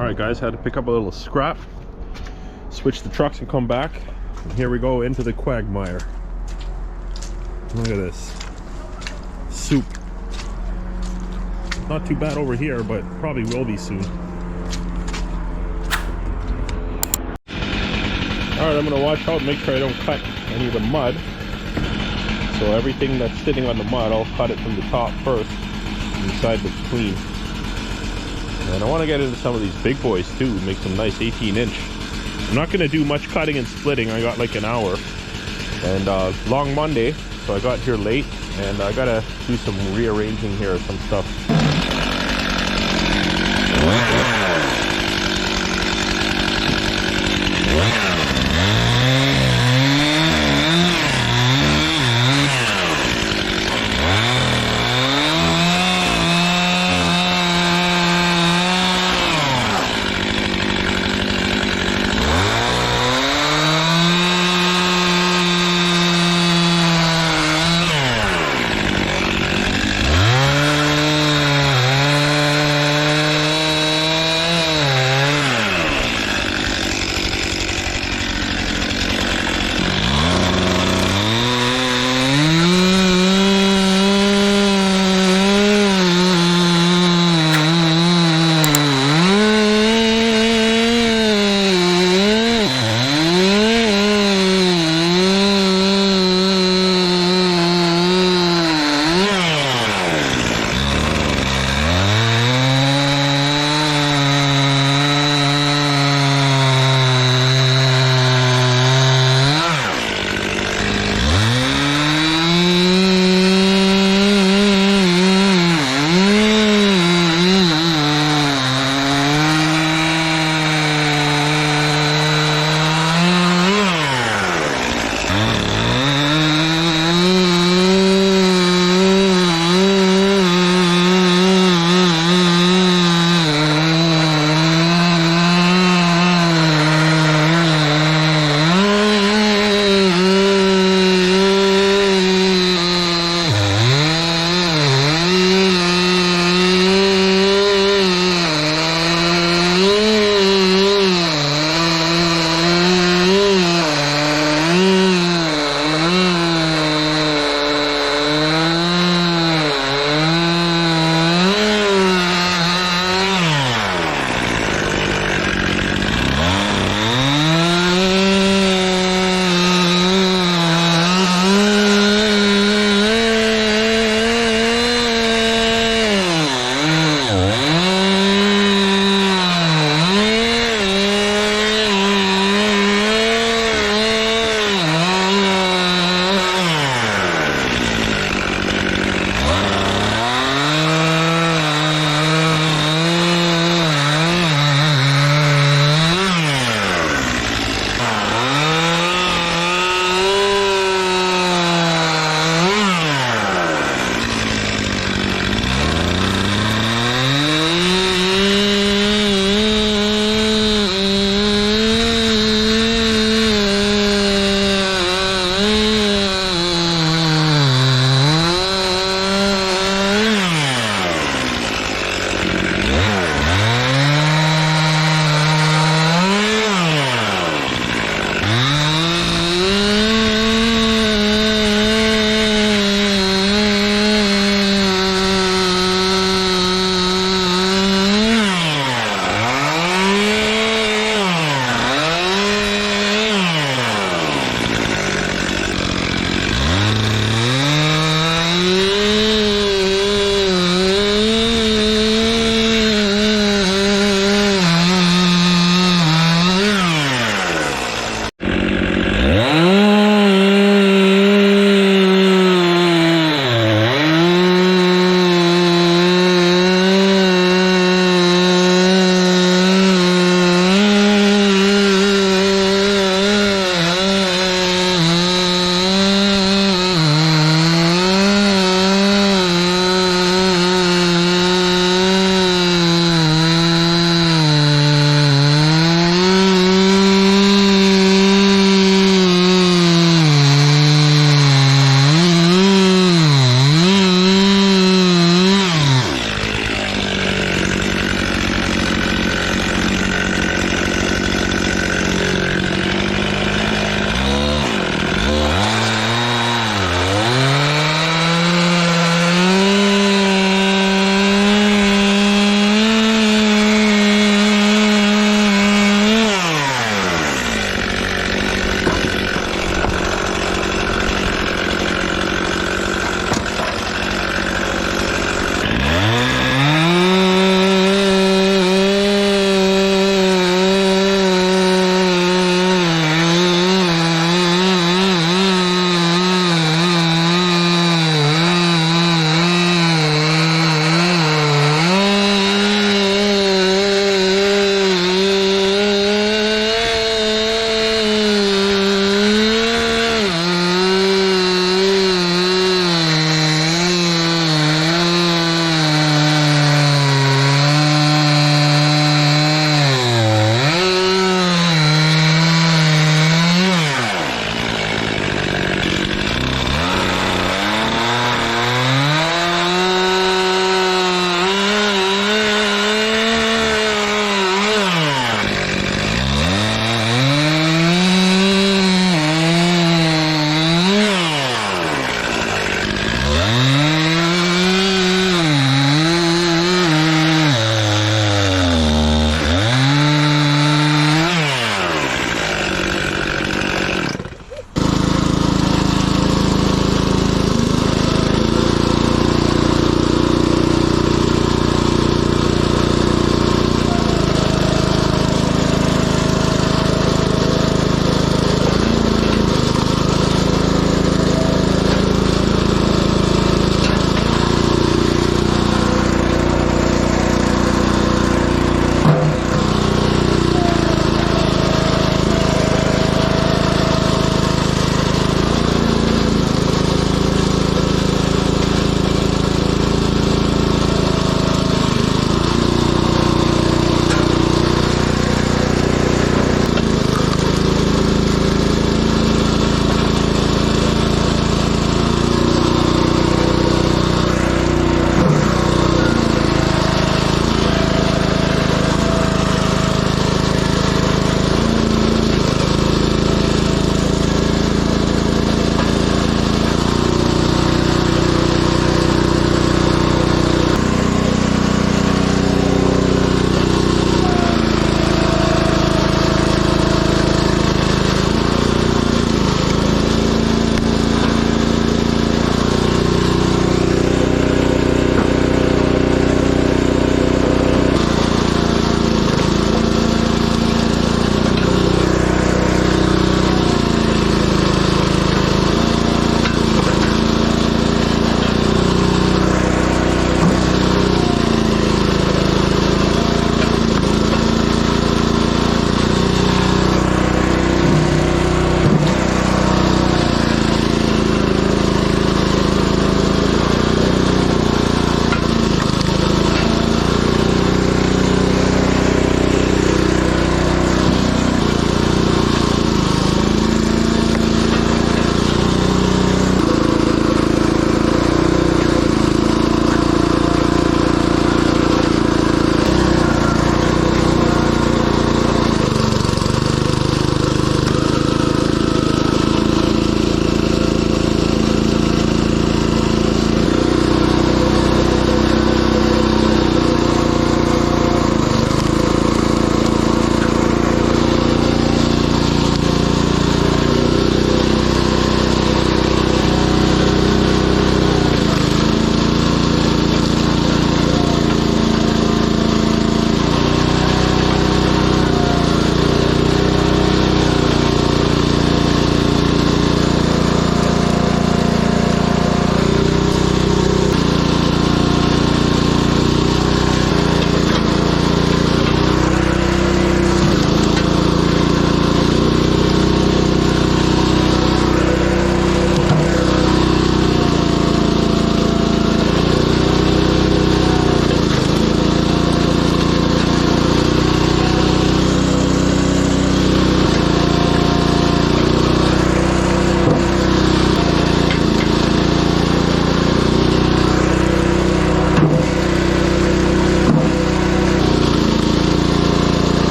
Alright guys, had to pick up a little scrap, switch the trucks and come back. And here we go into the quagmire. Look at this. Soup. Not too bad over here, but probably will be soon. Alright, I'm gonna watch out, make sure I don't cut any of the mud. So everything that's sitting on the mud, I'll cut it from the top first. Inside looks clean. And I want to get into some of these big boys too, make some nice 18-inch. I'm not going to do much cutting and splitting. I got like an hour. And long Monday, so I got here late. And I got to do some rearranging here of some stuff.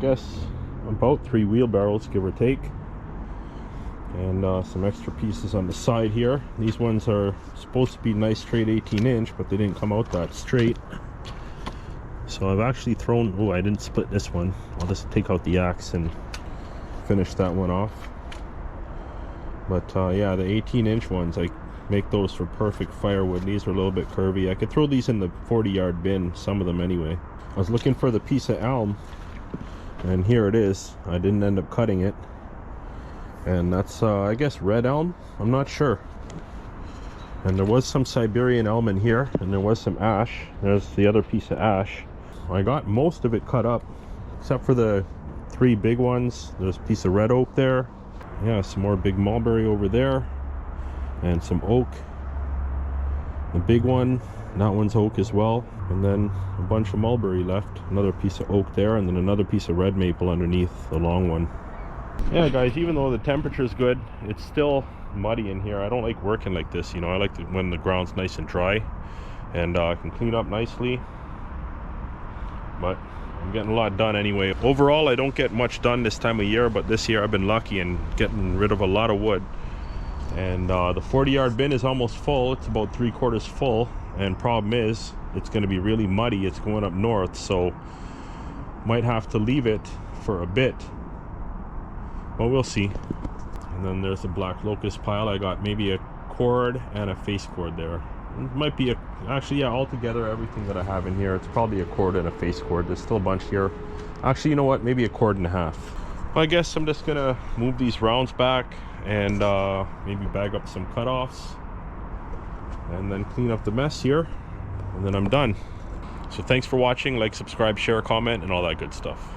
guess about 3 wheelbarrows, give or take. And some extra pieces on the side here. These ones are supposed to be nice straight 18-inch, but they didn't come out that straight. So I've actually thrown, oh, I didn't split this one. I'll just take out the axe and finish that one off. But yeah, the 18-inch ones, I make those for perfect firewood. These are a little bit curvy. I could throw these in the 40-yard bin, some of them anyway. I was looking for the piece of elm, and here it is. I didn't end up cutting it. And that's, I guess, red elm? I'm not sure. And there was some Siberian elm in here, and there was some ash. There's the other piece of ash. I got most of it cut up, except for the 3 big ones. There's a piece of red oak there. Yeah, some more big mulberry over there. And some oak. The big one, that one's oak as well. And then a bunch of mulberry left. Another piece of oak there, and then another piece of red maple underneath the long one. Yeah, guys, even though the temperature's good, it's still muddy in here. I don't like working like this, you know. I like when the ground's nice and dry, and I can clean up nicely. But I'm getting a lot done anyway. Overall, I don't get much done this time of year, but this year I've been lucky and getting rid of a lot of wood. And the 40-yard bin is almost full. It's about 3/4 full, and problem is it's going to be really muddy. It's going up north, so might have to leave it for a bit, but we'll see. And then there's the black locust pile. I got maybe a cord and a face cord there. It might be actually, yeah, altogether everything that I have in here, it's probably a cord and a face cord. There's still a bunch here. Actually, you know what, maybe a cord and a half. Well, I guess I'm just gonna move these rounds back and maybe bag up some cutoffs and then clean up the mess here, and then I'm done. So thanks for watching. Like, subscribe, share, comment, and all that good stuff.